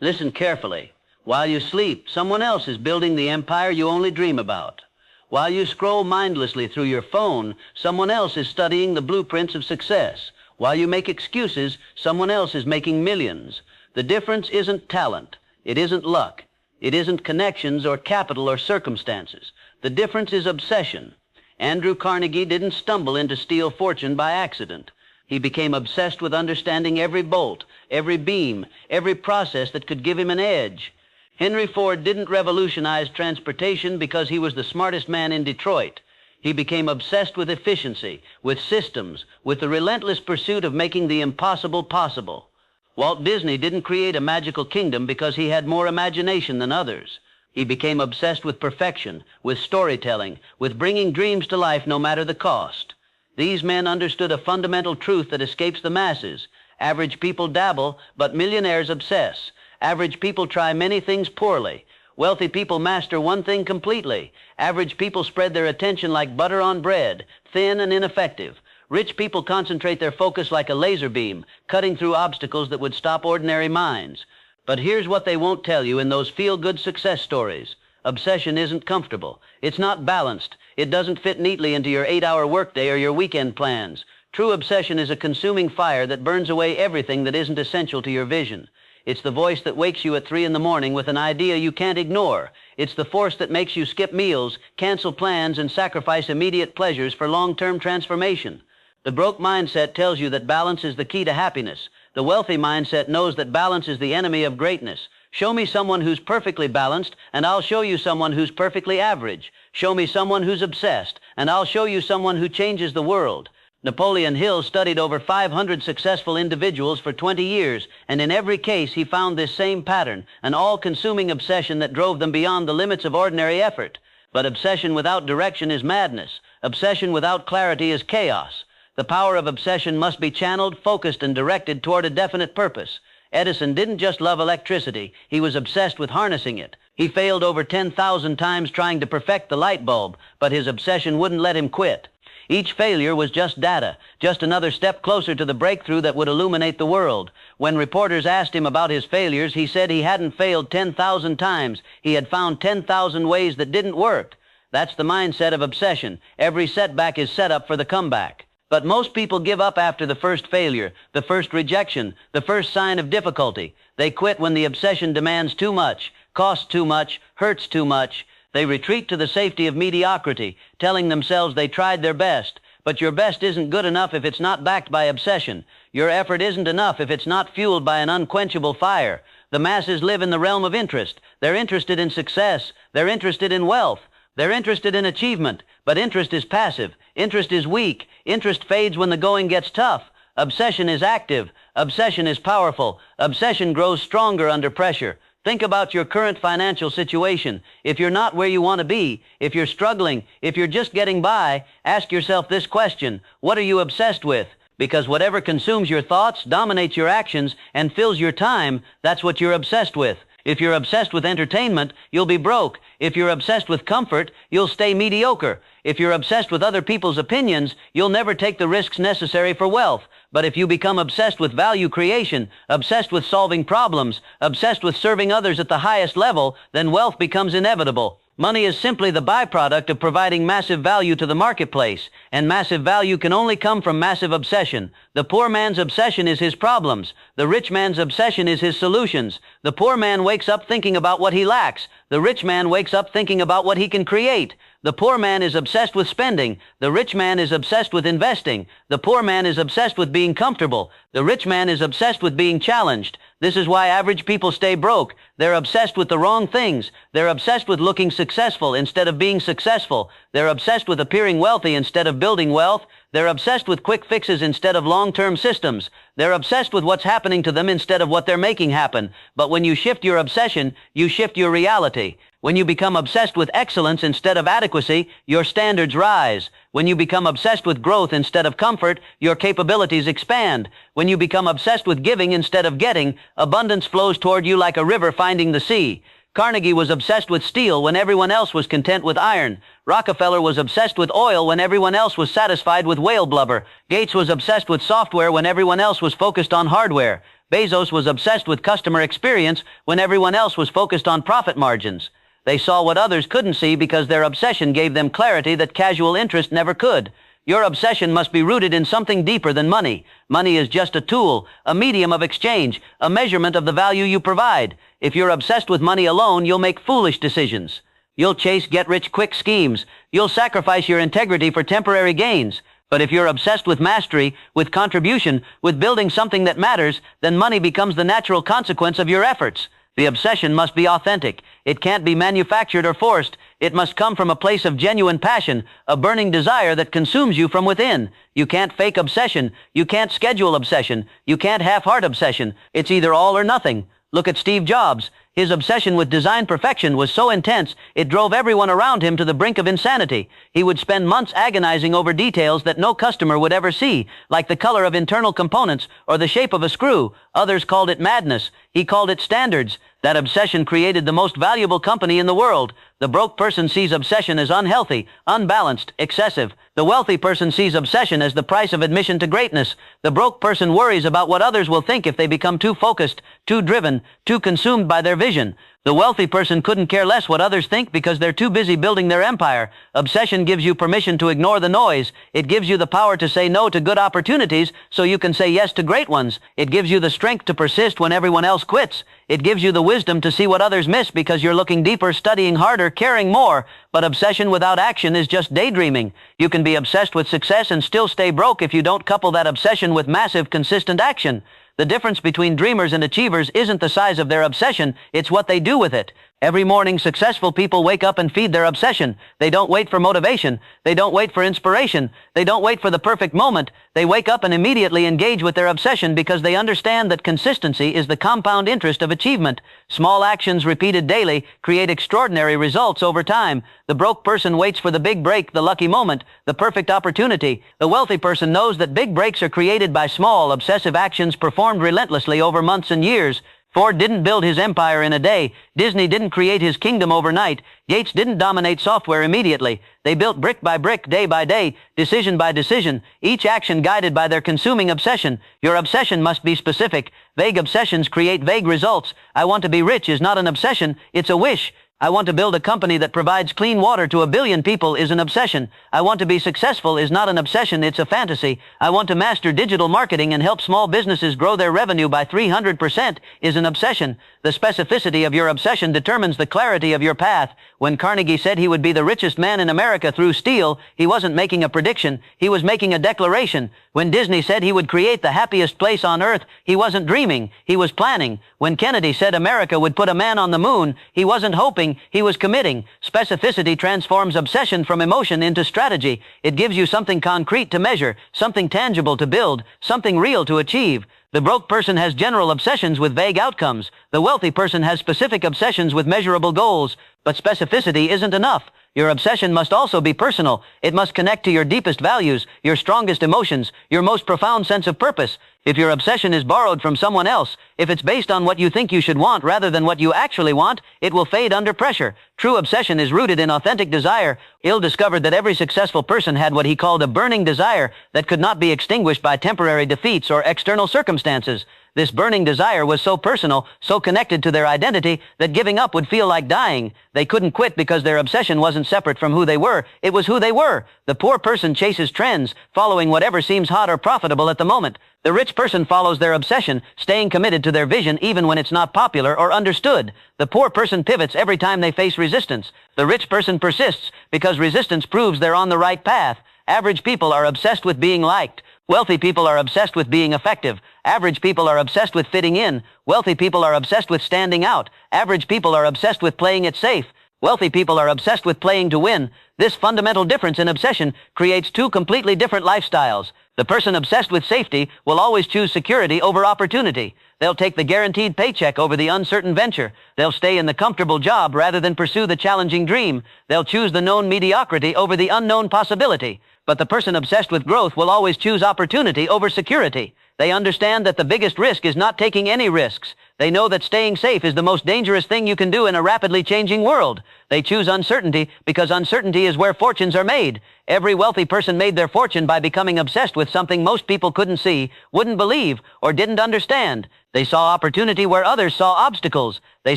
Listen carefully. While you sleep, someone else is building the empire you only dream about. While you scroll mindlessly through your phone, someone else is studying the blueprints of success. While you make excuses, someone else is making millions. The difference isn't talent. It isn't luck. It isn't connections or capital or circumstances. The difference is obsession. Andrew Carnegie didn't stumble into steel fortune by accident. He became obsessed with understanding every bolt, every beam, every process that could give him an edge. Henry Ford didn't revolutionize transportation because he was the smartest man in Detroit. He became obsessed with efficiency, with systems, with the relentless pursuit of making the impossible possible. Walt Disney didn't create a magical kingdom because he had more imagination than others. He became obsessed with perfection, with storytelling, with bringing dreams to life no matter the cost. These men understood a fundamental truth that escapes the masses. Average people dabble, but millionaires obsess. Average people try many things poorly. Wealthy people master one thing completely. Average people spread their attention like butter on bread, thin and ineffective. Rich people concentrate their focus like a laser beam, cutting through obstacles that would stop ordinary minds. But here's what they won't tell you in those feel-good success stories. Obsession isn't comfortable. It's not balanced. It doesn't fit neatly into your 8-hour workday or your weekend plans. True obsession is a consuming fire that burns away everything that isn't essential to your vision. It's the voice that wakes you at 3 in the morning with an idea you can't ignore. It's the force that makes you skip meals, cancel plans, and sacrifice immediate pleasures for long-term transformation. The broke mindset tells you that balance is the key to happiness. The wealthy mindset knows that balance is the enemy of greatness. Show me someone who's perfectly balanced, and I'll show you someone who's perfectly average. Show me someone who's obsessed, and I'll show you someone who changes the world. Napoleon Hill studied over 500 successful individuals for 20 years, and in every case he found this same pattern, an all-consuming obsession that drove them beyond the limits of ordinary effort. But obsession without direction is madness. Obsession without clarity is chaos. The power of obsession must be channeled, focused, and directed toward a definite purpose. Edison didn't just love electricity, he was obsessed with harnessing it. He failed over 10,000 times trying to perfect the light bulb, but his obsession wouldn't let him quit. Each failure was just data, just another step closer to the breakthrough that would illuminate the world. When reporters asked him about his failures, he said he hadn't failed 10,000 times. He had found 10,000 ways that didn't work. That's the mindset of obsession. Every setback is set up for the comeback. But most people give up after the first failure, the first rejection, the first sign of difficulty. They quit when the obsession demands too much, costs too much, hurts too much. They retreat to the safety of mediocrity, telling themselves they tried their best. But your best isn't good enough if it's not backed by obsession. Your effort isn't enough if it's not fueled by an unquenchable fire. The masses live in the realm of interest. They're interested in success. They're interested in wealth. They're interested in achievement. But interest is passive. Interest is weak. Interest fades when the going gets tough. Obsession is active. Obsession is powerful. Obsession grows stronger under pressure. Think about your current financial situation. If you're not where you want to be, if you're struggling, if you're just getting by, ask yourself this question: what are you obsessed with? Because whatever consumes your thoughts, dominates your actions, and fills your time, that's what you're obsessed with. If you're obsessed with entertainment, you'll be broke. If you're obsessed with comfort, you'll stay mediocre. If you're obsessed with other people's opinions, you'll never take the risks necessary for wealth. But if you become obsessed with value creation, obsessed with solving problems, obsessed with serving others at the highest level, then wealth becomes inevitable. Money is simply the byproduct of providing massive value to the marketplace, and massive value can only come from massive obsession. The poor man's obsession is his problems. The rich man's obsession is his solutions. The poor man wakes up thinking about what he lacks. The rich man wakes up thinking about what he can create. The poor man is obsessed with spending. The rich man is obsessed with investing. The poor man is obsessed with being comfortable. The rich man is obsessed with being challenged. This is why average people stay broke. They're obsessed with the wrong things. They're obsessed with looking successful instead of being successful. They're obsessed with appearing wealthy instead of building wealth. They're obsessed with quick fixes instead of long-term systems. They're obsessed with what's happening to them instead of what they're making happen. But when you shift your obsession, you shift your reality. When you become obsessed with excellence instead of adequacy, your standards rise. When you become obsessed with growth instead of comfort, your capabilities expand. When you become obsessed with giving instead of getting, abundance flows toward you like a river finding the sea. Carnegie was obsessed with steel when everyone else was content with iron. Rockefeller was obsessed with oil when everyone else was satisfied with whale blubber. Gates was obsessed with software when everyone else was focused on hardware. Bezos was obsessed with customer experience when everyone else was focused on profit margins. They saw what others couldn't see because their obsession gave them clarity that casual interest never could. Your obsession must be rooted in something deeper than money. Money is just a tool, a medium of exchange, a measurement of the value you provide. If you're obsessed with money alone, you'll make foolish decisions. You'll chase get-rich-quick schemes. You'll sacrifice your integrity for temporary gains. But if you're obsessed with mastery, with contribution, with building something that matters, then money becomes the natural consequence of your efforts. The obsession must be authentic. It can't be manufactured or forced. It must come from a place of genuine passion, a burning desire that consumes you from within. You can't fake obsession. You can't schedule obsession. You can't half-heart obsession. It's either all or nothing. Look at Steve Jobs. His obsession with design perfection was so intense, it drove everyone around him to the brink of insanity. He would spend months agonizing over details that no customer would ever see, like the color of internal components or the shape of a screw. Others called it madness. He called it standards. That obsession created the most valuable company in the world. The broke person sees obsession as unhealthy, unbalanced, excessive. The wealthy person sees obsession as the price of admission to greatness. The broke person worries about what others will think if they become too focused, too driven, too consumed by their vision. The wealthy person couldn't care less what others think because they're too busy building their empire. Obsession gives you permission to ignore the noise. It gives you the power to say no to good opportunities so you can say yes to great ones. It gives you the strength to persist when everyone else quits. It gives you the wisdom to see what others miss because you're looking deeper, studying harder, caring more. But obsession without action is just daydreaming. You can be obsessed with success and still stay broke if you don't couple that obsession with massive, consistent action. The difference between dreamers and achievers isn't the size of their obsession, it's what they do with it. Every morning, successful people wake up and feed their obsession. They don't wait for motivation. They don't wait for inspiration. They don't wait for the perfect moment. They wake up and immediately engage with their obsession because they understand that consistency is the compound interest of achievement. Small actions repeated daily create extraordinary results over time. The broke person waits for the big break, the lucky moment, the perfect opportunity. The wealthy person knows that big breaks are created by small, obsessive actions performed relentlessly over months and years. Ford didn't build his empire in a day. Disney didn't create his kingdom overnight. Gates didn't dominate software immediately. They built brick by brick, day by day, decision by decision, each action guided by their consuming obsession. Your obsession must be specific. Vague obsessions create vague results. I want to be rich is not an obsession, it's a wish. I want to build a company that provides clean water to 1 billion people is an obsession. I want to be successful is not an obsession, it's a fantasy. I want to master digital marketing and help small businesses grow their revenue by 300% is an obsession. The specificity of your obsession determines the clarity of your path. When Carnegie said he would be the richest man in America through steel, he wasn't making a prediction, he was making a declaration. When Disney said he would create the happiest place on earth, he wasn't dreaming, he was planning. When Kennedy said America would put a man on the moon, he wasn't hoping, he was committing. Specificity transforms obsession from emotion into strategy. It gives you something concrete to measure, something tangible to build, something real to achieve. The broke person has general obsessions with vague outcomes. The wealthy person has specific obsessions with measurable goals. But specificity isn't enough. Your obsession must also be personal. It must connect to your deepest values, your strongest emotions, your most profound sense of purpose. If your obsession is borrowed from someone else, if it's based on what you think you should want rather than what you actually want, it will fade under pressure. True obsession is rooted in authentic desire. Hill discovered that every successful person had what he called a burning desire that could not be extinguished by temporary defeats or external circumstances. This burning desire was so personal, so connected to their identity, that giving up would feel like dying. They couldn't quit because their obsession wasn't separate from who they were. It was who they were. The poor person chases trends, following whatever seems hot or profitable at the moment. The rich person follows their obsession, staying committed to their vision even when it's not popular or understood. The poor person pivots every time they face resistance. The rich person persists because resistance proves they're on the right path. Average people are obsessed with being liked. Wealthy people are obsessed with being effective. Average people are obsessed with fitting in. Wealthy people are obsessed with standing out. Average people are obsessed with playing it safe. Wealthy people are obsessed with playing to win. This fundamental difference in obsession creates two completely different lifestyles. The person obsessed with safety will always choose security over opportunity. They'll take the guaranteed paycheck over the uncertain venture. They'll stay in the comfortable job rather than pursue the challenging dream. They'll choose the known mediocrity over the unknown possibility. But the person obsessed with growth will always choose opportunity over security. They understand that the biggest risk is not taking any risks. They know that staying safe is the most dangerous thing you can do in a rapidly changing world. They choose uncertainty because uncertainty is where fortunes are made. Every wealthy person made their fortune by becoming obsessed with something most people couldn't see, wouldn't believe, or didn't understand. They saw opportunity where others saw obstacles. They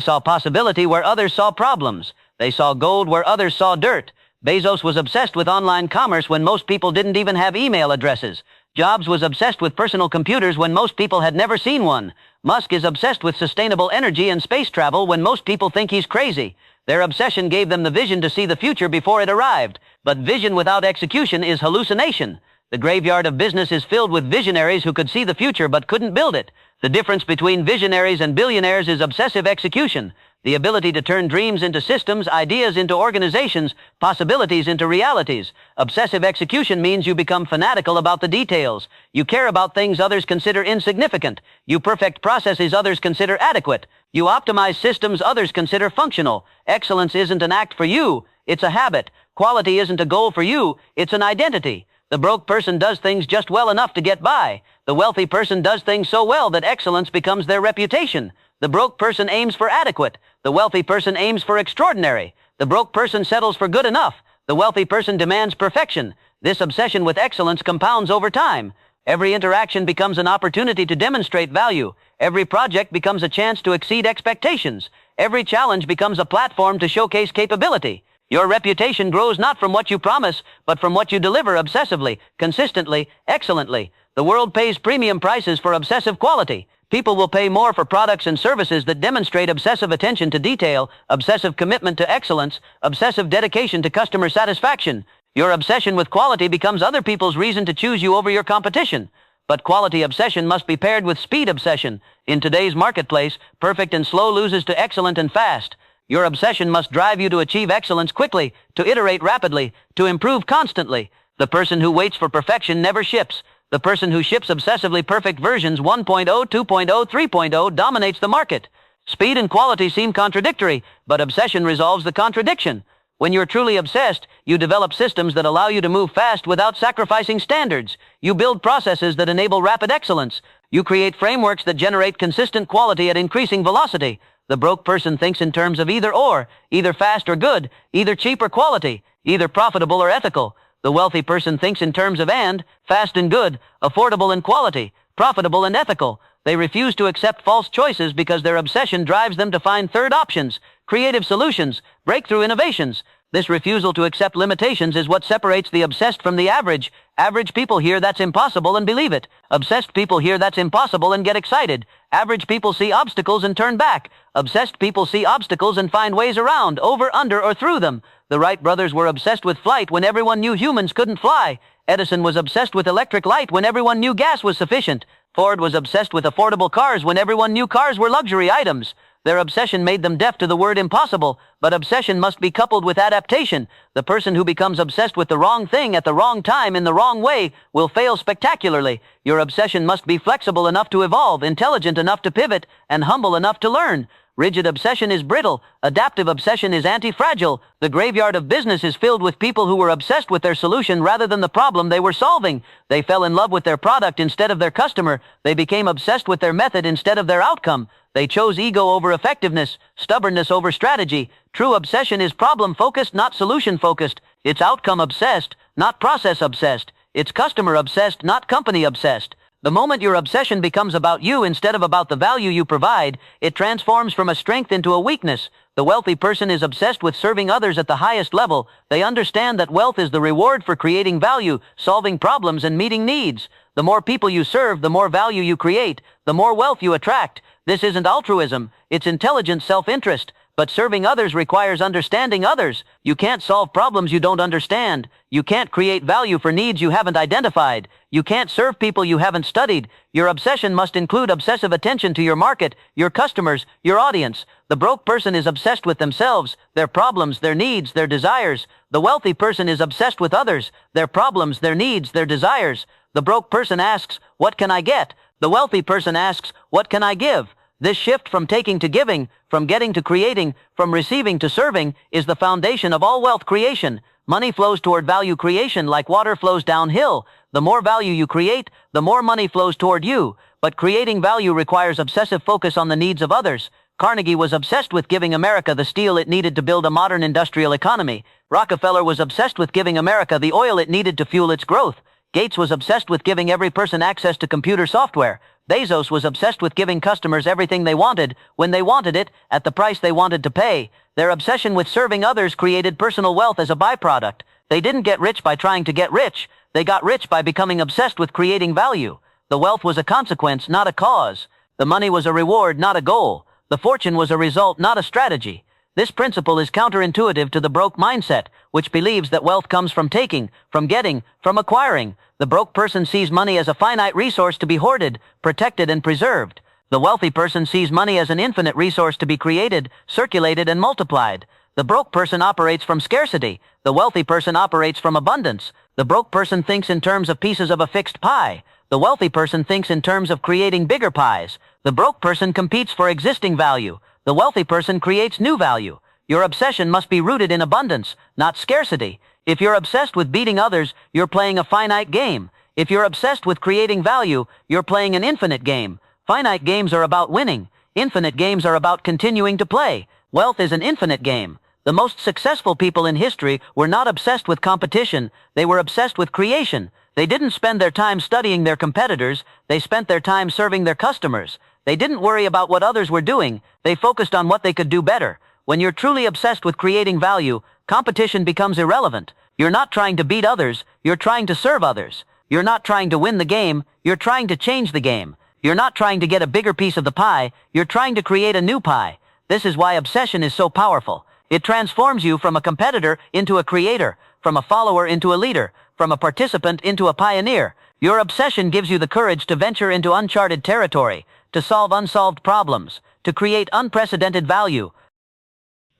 saw possibility where others saw problems. They saw gold where others saw dirt. Bezos was obsessed with online commerce when most people didn't even have email addresses. Jobs was obsessed with personal computers when most people had never seen one. Musk is obsessed with sustainable energy and space travel when most people think he's crazy. Their obsession gave them the vision to see the future before it arrived. But vision without execution is hallucination. The graveyard of business is filled with visionaries who could see the future but couldn't build it. The difference between visionaries and billionaires is obsessive execution. The ability to turn dreams into systems, ideas into organizations, possibilities into realities. Obsessive execution means you become fanatical about the details. You care about things others consider insignificant. You perfect processes others consider adequate. You optimize systems others consider functional. Excellence isn't an act for you, it's a habit. Quality isn't a goal for you, it's an identity. The broke person does things just well enough to get by. The wealthy person does things so well that excellence becomes their reputation. The broke person aims for adequate. The wealthy person aims for extraordinary. The broke person settles for good enough. The wealthy person demands perfection. This obsession with excellence compounds over time. Every interaction becomes an opportunity to demonstrate value. Every project becomes a chance to exceed expectations. Every challenge becomes a platform to showcase capability. Your reputation grows not from what you promise, but from what you deliver obsessively, consistently, excellently. The world pays premium prices for obsessive quality. People will pay more for products and services that demonstrate obsessive attention to detail, obsessive commitment to excellence, obsessive dedication to customer satisfaction. Your obsession with quality becomes other people's reason to choose you over your competition. But quality obsession must be paired with speed obsession. In today's marketplace, perfect and slow loses to excellent and fast. Your obsession must drive you to achieve excellence quickly, to iterate rapidly, to improve constantly. The person who waits for perfection never ships. The person who ships obsessively perfect versions 1.0, 2.0, 3.0 dominates the market. Speed and quality seem contradictory, but obsession resolves the contradiction. When you're truly obsessed, you develop systems that allow you to move fast without sacrificing standards. You build processes that enable rapid excellence. You create frameworks that generate consistent quality at increasing velocity. The broke person thinks in terms of either or, either fast or good, either cheap or quality, either profitable or ethical. The wealthy person thinks in terms of and, fast and good, affordable and quality, profitable and ethical. They refuse to accept false choices because their obsession drives them to find third options, creative solutions, breakthrough innovations. This refusal to accept limitations is what separates the obsessed from the average. Average people hear that's impossible and believe it. Obsessed people hear that's impossible and get excited. Average people see obstacles and turn back. Obsessed people see obstacles and find ways around, over, under, or through them. The Wright brothers were obsessed with flight when everyone knew humans couldn't fly. Edison was obsessed with electric light when everyone knew gas was sufficient. Ford was obsessed with affordable cars when everyone knew cars were luxury items. Their obsession made them deaf to the word impossible, but obsession must be coupled with adaptation. The person who becomes obsessed with the wrong thing at the wrong time in the wrong way will fail spectacularly. Your obsession must be flexible enough to evolve, intelligent enough to pivot, and humble enough to learn. Rigid obsession is brittle. Adaptive obsession is anti-fragile. The graveyard of business is filled with people who were obsessed with their solution rather than the problem they were solving. They fell in love with their product instead of their customer. They became obsessed with their method instead of their outcome. They chose ego over effectiveness, stubbornness over strategy. True obsession is problem-focused, not solution-focused. It's outcome-obsessed, not process-obsessed. It's customer-obsessed, not company-obsessed. The moment your obsession becomes about you instead of about the value you provide, it transforms from a strength into a weakness. The wealthy person is obsessed with serving others at the highest level. They understand that wealth is the reward for creating value, solving problems, and meeting needs. The more people you serve, the more value you create, the more wealth you attract. This isn't altruism, it's intelligent self-interest. But serving others requires understanding others. You can't solve problems you don't understand. You can't create value for needs you haven't identified. You can't serve people you haven't studied. Your obsession must include obsessive attention to your market, your customers, your audience. The broke person is obsessed with themselves, their problems, their needs, their desires. The wealthy person is obsessed with others, their problems, their needs, their desires. The broke person asks, "What can I get?" The wealthy person asks, "What can I give?" This shift from taking to giving, from getting to creating, from receiving to serving, is the foundation of all wealth creation. Money flows toward value creation like water flows downhill. The more value you create, the more money flows toward you. But creating value requires obsessive focus on the needs of others. Carnegie was obsessed with giving America the steel it needed to build a modern industrial economy. Rockefeller was obsessed with giving America the oil it needed to fuel its growth. Gates was obsessed with giving every person access to computer software. Bezos was obsessed with giving customers everything they wanted, when they wanted it, at the price they wanted to pay. Their obsession with serving others created personal wealth as a byproduct. They didn't get rich by trying to get rich. They got rich by becoming obsessed with creating value. The wealth was a consequence, not a cause. The money was a reward, not a goal. The fortune was a result, not a strategy. This principle is counterintuitive to the broke mindset, which believes that wealth comes from taking, from getting, from acquiring. The broke person sees money as a finite resource to be hoarded, protected, and preserved. The wealthy person sees money as an infinite resource to be created, circulated, and multiplied. The broke person operates from scarcity. The wealthy person operates from abundance. The broke person thinks in terms of pieces of a fixed pie. The wealthy person thinks in terms of creating bigger pies. The broke person competes for existing value. The wealthy person creates new value. Your obsession must be rooted in abundance, not scarcity. If you're obsessed with beating others, you're playing a finite game. If you're obsessed with creating value, you're playing an infinite game. Finite games are about winning. Infinite games are about continuing to play. Wealth is an infinite game. The most successful people in history were not obsessed with competition. They were obsessed with creation. They didn't spend their time studying their competitors. They spent their time serving their customers. They didn't worry about what others were doing. They focused on what they could do better. When you're truly obsessed with creating value, competition becomes irrelevant. You're not trying to beat others. You're trying to serve others. You're not trying to win the game. You're trying to change the game. You're not trying to get a bigger piece of the pie. You're trying to create a new pie. This is why obsession is so powerful. It transforms you from a competitor into a creator, from a follower into a leader, from a participant into a pioneer. Your obsession gives you the courage to venture into uncharted territory, to solve unsolved problems, to create unprecedented value.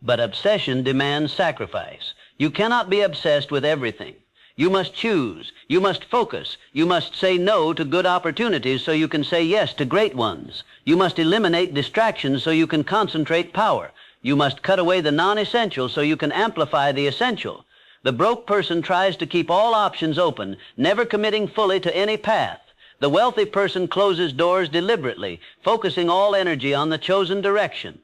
But obsession demands sacrifice. You cannot be obsessed with everything. You must choose. You must focus. You must say no to good opportunities so you can say yes to great ones. You must eliminate distractions so you can concentrate power. You must cut away the non-essential so you can amplify the essential. The broke person tries to keep all options open, never committing fully to any path. The wealthy person closes doors deliberately, focusing all energy on the chosen direction.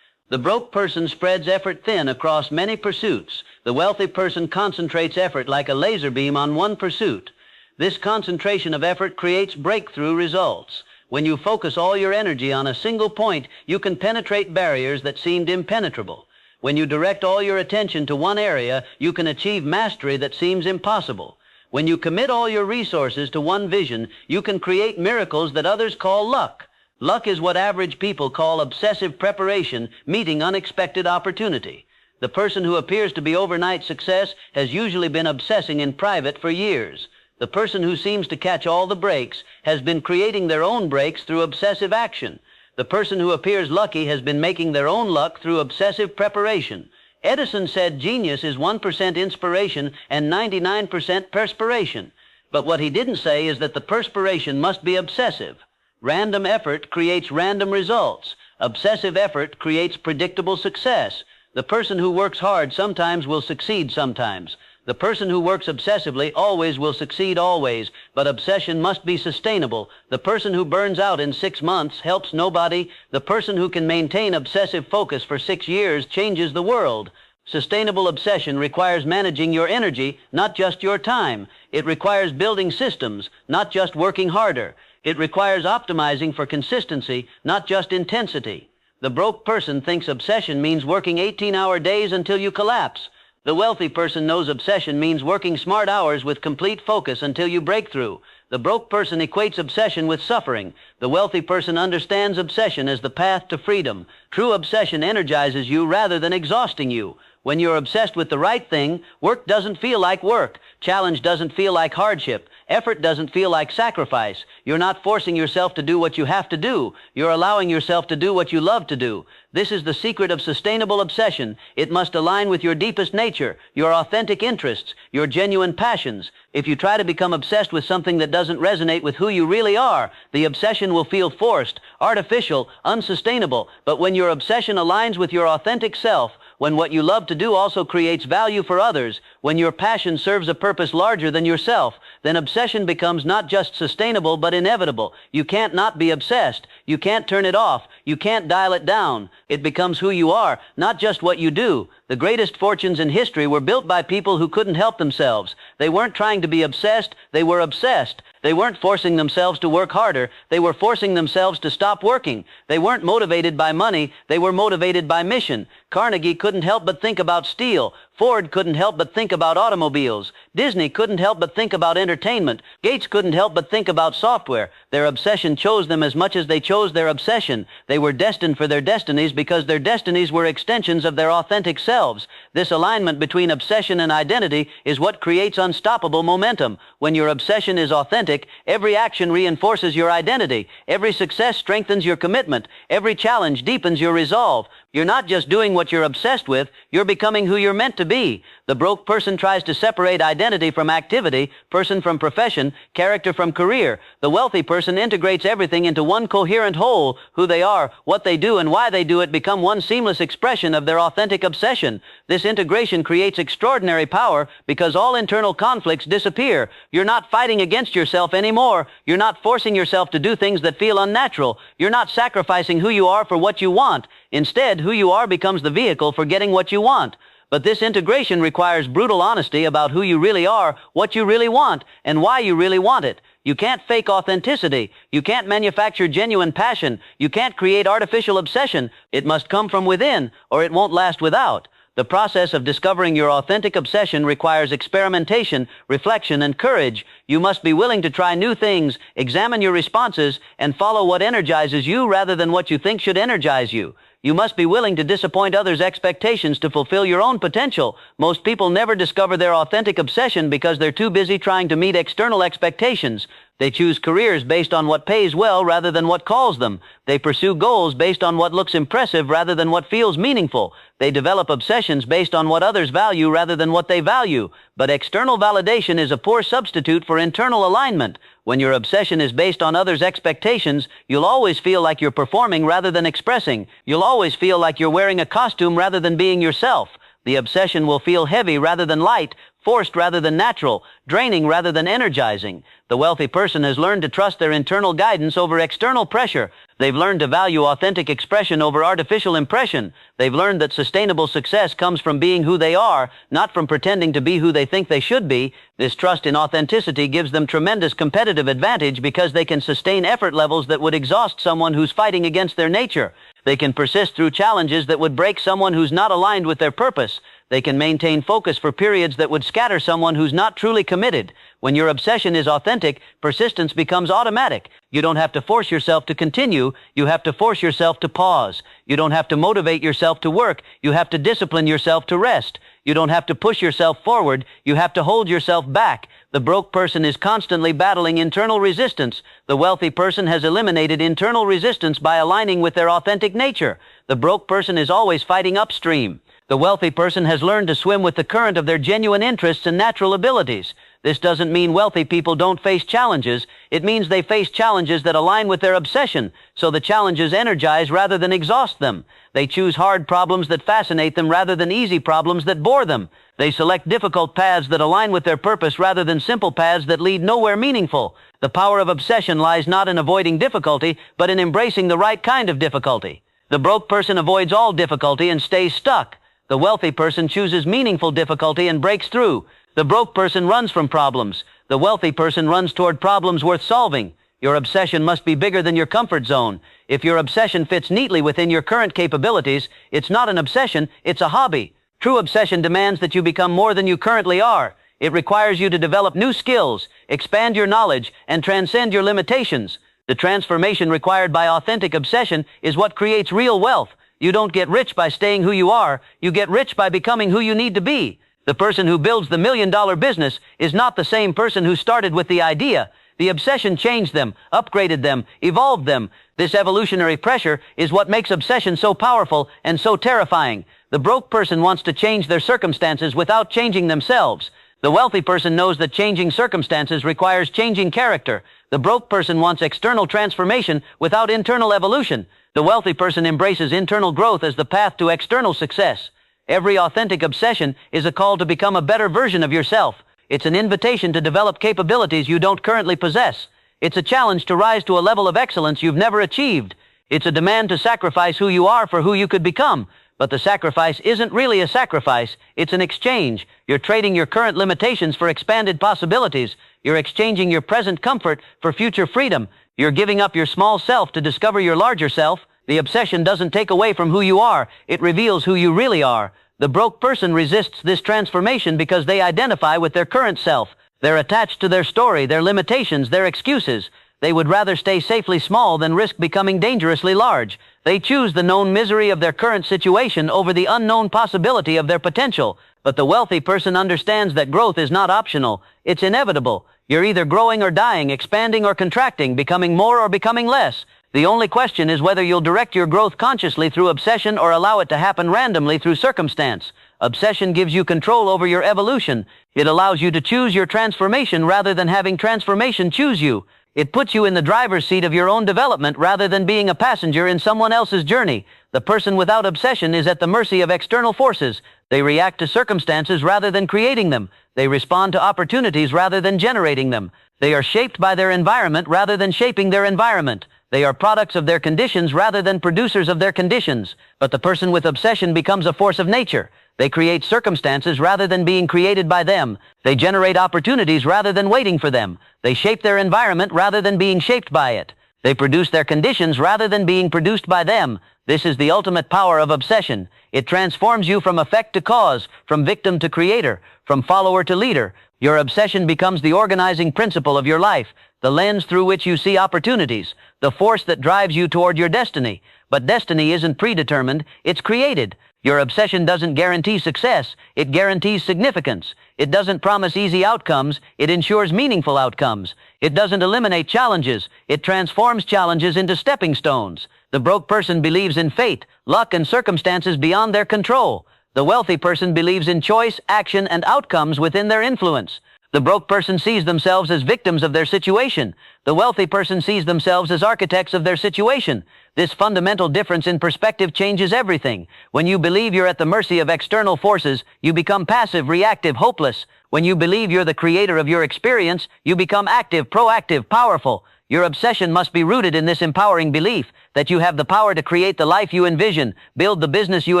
The broke person spreads effort thin across many pursuits. The wealthy person concentrates effort like a laser beam on one pursuit. This concentration of effort creates breakthrough results. When you focus all your energy on a single point, you can penetrate barriers that seemed impenetrable. When you direct all your attention to one area, you can achieve mastery that seems impossible. When you commit all your resources to one vision, you can create miracles that others call luck. Luck is what average people call obsessive preparation, meeting unexpected opportunity. The person who appears to be overnight success has usually been obsessing in private for years. The person who seems to catch all the breaks has been creating their own breaks through obsessive action. The person who appears lucky has been making their own luck through obsessive preparation. Edison said genius is 1% inspiration and 99% perspiration. But what he didn't say is that the perspiration must be obsessive. Random effort creates random results. Obsessive effort creates predictable success. The person who works hard sometimes will succeed sometimes. The person who works obsessively always will succeed always, but obsession must be sustainable. The person who burns out in 6 months helps nobody. The person who can maintain obsessive focus for 6 years changes the world. Sustainable obsession requires managing your energy, not just your time. It requires building systems, not just working harder. It requires optimizing for consistency, not just intensity. The broke person thinks obsession means working 18-hour days until you collapse. The wealthy person knows obsession means working smart hours with complete focus until you break through. The broke person equates obsession with suffering. The wealthy person understands obsession as the path to freedom. True obsession energizes you rather than exhausting you. When you're obsessed with the right thing, work doesn't feel like work. Challenge doesn't feel like hardship. Effort doesn't feel like sacrifice. You're not forcing yourself to do what you have to do. You're allowing yourself to do what you love to do. This is the secret of sustainable obsession. It must align with your deepest nature, your authentic interests, your genuine passions. If you try to become obsessed with something that doesn't resonate with who you really are, the obsession will feel forced, artificial, unsustainable. But when your obsession aligns with your authentic self, when what you love to do also creates value for others, when your passion serves a purpose larger than yourself, then obsession becomes not just sustainable but inevitable. You can't not be obsessed. You can't turn it off. You can't dial it down. It becomes who you are, not just what you do. The greatest fortunes in history were built by people who couldn't help themselves. They weren't trying to be obsessed, they were obsessed. They weren't forcing themselves to work harder, they were forcing themselves to stop working. They weren't motivated by money, they were motivated by mission. Carnegie couldn't help but think about steel. Ford couldn't help but think about automobiles. Disney couldn't help but think about entertainment. Gates couldn't help but think about software. Their obsession chose them as much as they chose their obsession. They were destined for their destinies because their destinies were extensions of their authentic selves. This alignment between obsession and identity is what creates unstoppable momentum. When your obsession is authentic, every action reinforces your identity. Every success strengthens your commitment. Every challenge deepens your resolve. You're not just doing what you're obsessed with, you're becoming who you're meant to be. The broke person tries to separate identity from activity, person from profession, character from career. The wealthy person integrates everything into one coherent whole. Who they are, what they do, and why they do it become one seamless expression of their authentic obsession. This integration creates extraordinary power because all internal conflicts disappear. You're not fighting against yourself anymore. You're not forcing yourself to do things that feel unnatural. You're not sacrificing who you are for what you want. Instead, who you are becomes the vehicle for getting what you want. But this integration requires brutal honesty about who you really are, what you really want, and why you really want it. You can't fake authenticity. You can't manufacture genuine passion. You can't create artificial obsession. It must come from within, or it won't last without. The process of discovering your authentic obsession requires experimentation, reflection, and courage. You must be willing to try new things, examine your responses, and follow what energizes you rather than what you think should energize you. You must be willing to disappoint others' expectations to fulfill your own potential. Most people never discover their authentic obsession because they're too busy trying to meet external expectations. They choose careers based on what pays well rather than what calls them. They pursue goals based on what looks impressive rather than what feels meaningful. They develop obsessions based on what others value rather than what they value. But external validation is a poor substitute for internal alignment. When your obsession is based on others' expectations, you'll always feel like you're performing rather than expressing. You'll always feel like you're wearing a costume rather than being yourself. The obsession will feel heavy rather than light, forced rather than natural, draining rather than energizing. The wealthy person has learned to trust their internal guidance over external pressure. They've learned to value authentic expression over artificial impression. They've learned that sustainable success comes from being who they are, not from pretending to be who they think they should be. This trust in authenticity gives them tremendous competitive advantage because they can sustain effort levels that would exhaust someone who's fighting against their nature. They can persist through challenges that would break someone who's not aligned with their purpose. They can maintain focus for periods that would scatter someone who's not truly committed. When your obsession is authentic, persistence becomes automatic. You don't have to force yourself to continue, you have to force yourself to pause. You don't have to motivate yourself to work, you have to discipline yourself to rest. You don't have to push yourself forward, you have to hold yourself back. The broke person is constantly battling internal resistance. The wealthy person has eliminated internal resistance by aligning with their authentic nature. The broke person is always fighting upstream. The wealthy person has learned to swim with the current of their genuine interests and natural abilities. This doesn't mean wealthy people don't face challenges. It means they face challenges that align with their obsession, so the challenges energize rather than exhaust them. They choose hard problems that fascinate them rather than easy problems that bore them. They select difficult paths that align with their purpose rather than simple paths that lead nowhere meaningful. The power of obsession lies not in avoiding difficulty, but in embracing the right kind of difficulty. The broke person avoids all difficulty and stays stuck. The wealthy person chooses meaningful difficulty and breaks through. The broke person runs from problems. The wealthy person runs toward problems worth solving. Your obsession must be bigger than your comfort zone. If your obsession fits neatly within your current capabilities, it's not an obsession, it's a hobby. True obsession demands that you become more than you currently are. It requires you to develop new skills, expand your knowledge, and transcend your limitations. The transformation required by authentic obsession is what creates real wealth. You don't get rich by staying who you are. You get rich by becoming who you need to be. The person who builds the million-dollar business is not the same person who started with the idea. The obsession changed them, upgraded them, evolved them. This evolutionary pressure is what makes obsession so powerful and so terrifying. The broke person wants to change their circumstances without changing themselves. The wealthy person knows that changing circumstances requires changing character. The broke person wants external transformation without internal evolution. The wealthy person embraces internal growth as the path to external success. Every authentic obsession is a call to become a better version of yourself. It's an invitation to develop capabilities you don't currently possess. It's a challenge to rise to a level of excellence you've never achieved. It's a demand to sacrifice who you are for who you could become. But the sacrifice isn't really a sacrifice, it's an exchange. You're trading your current limitations for expanded possibilities. You're exchanging your present comfort for future freedom. You're giving up your small self to discover your larger self. The obsession doesn't take away from who you are, it reveals who you really are. The broke person resists this transformation because they identify with their current self. They're attached to their story, their limitations, their excuses. They would rather stay safely small than risk becoming dangerously large. They choose the known misery of their current situation over the unknown possibility of their potential. But the wealthy person understands that growth is not optional. It's inevitable. You're either growing or dying, expanding or contracting, becoming more or becoming less. The only question is whether you'll direct your growth consciously through obsession or allow it to happen randomly through circumstance. Obsession gives you control over your evolution. It allows you to choose your transformation rather than having transformation choose you. It puts you in the driver's seat of your own development rather than being a passenger in someone else's journey. The person without obsession is at the mercy of external forces. They react to circumstances rather than creating them. They respond to opportunities rather than generating them. They are shaped by their environment rather than shaping their environment. They are products of their conditions rather than producers of their conditions. But the person with obsession becomes a force of nature. They create circumstances rather than being created by them. They generate opportunities rather than waiting for them. They shape their environment rather than being shaped by it. They produce their conditions rather than being produced by them. This is the ultimate power of obsession. It transforms you from effect to cause, from victim to creator, from follower to leader. Your obsession becomes the organizing principle of your life, the lens through which you see opportunities, the force that drives you toward your destiny. But destiny isn't predetermined, it's created. Your obsession doesn't guarantee success, it guarantees significance. It doesn't promise easy outcomes, it ensures meaningful outcomes. It doesn't eliminate challenges, it transforms challenges into stepping stones. The broke person believes in fate, luck, and circumstances beyond their control. The wealthy person believes in choice, action, and outcomes within their influence. The broke person sees themselves as victims of their situation. The wealthy person sees themselves as architects of their situation. This fundamental difference in perspective changes everything. When you believe you're at the mercy of external forces, you become passive, reactive, hopeless. When you believe you're the creator of your experience, you become active, proactive, powerful. Your obsession must be rooted in this empowering belief that you have the power to create the life you envision, build the business you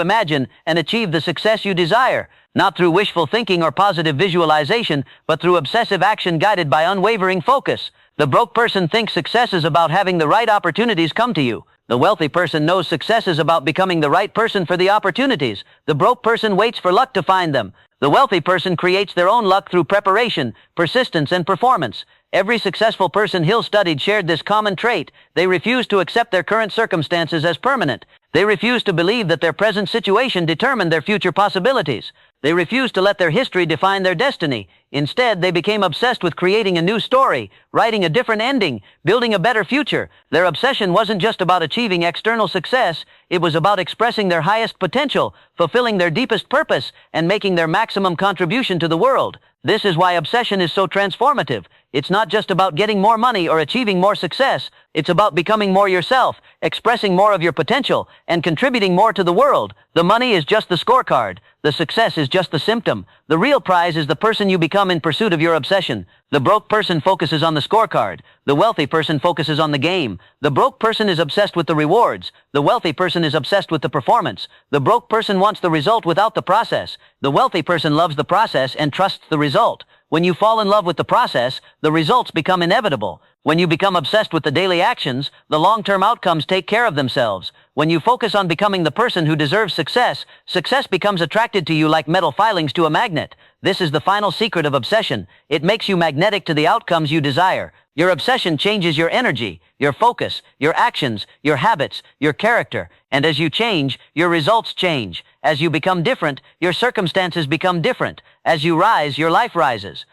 imagine, and achieve the success you desire. Not through wishful thinking or positive visualization, but through obsessive action guided by unwavering focus. The broke person thinks success is about having the right opportunities come to you. The wealthy person knows success is about becoming the right person for the opportunities. The broke person waits for luck to find them. The wealthy person creates their own luck through preparation, persistence, and performance. Every successful person Hill studied shared this common trait. They refused to accept their current circumstances as permanent. They refused to believe that their present situation determined their future possibilities. They refused to let their history define their destiny. Instead, they became obsessed with creating a new story, writing a different ending, building a better future. Their obsession wasn't just about achieving external success, it was about expressing their highest potential, fulfilling their deepest purpose, and making their maximum contribution to the world. This is why obsession is so transformative. It's not just about getting more money or achieving more success. It's about becoming more yourself, expressing more of your potential, and contributing more to the world. The money is just the scorecard. The success is just the symptom. The real prize is the person you become in pursuit of your obsession. The broke person focuses on the scorecard. The wealthy person focuses on the game. The broke person is obsessed with the rewards. The wealthy person is obsessed with the performance. The broke person wants the result without the process. The wealthy person loves the process and trusts the result. When you fall in love with the process, the results become inevitable. When you become obsessed with the daily actions, the long-term outcomes take care of themselves. When you focus on becoming the person who deserves success, success becomes attracted to you like metal filings to a magnet. This is the final secret of obsession. It makes you magnetic to the outcomes you desire. Your obsession changes your energy, your focus, your actions, your habits, your character. And as you change, your results change. As you become different, your circumstances become different. As you rise, your life rises.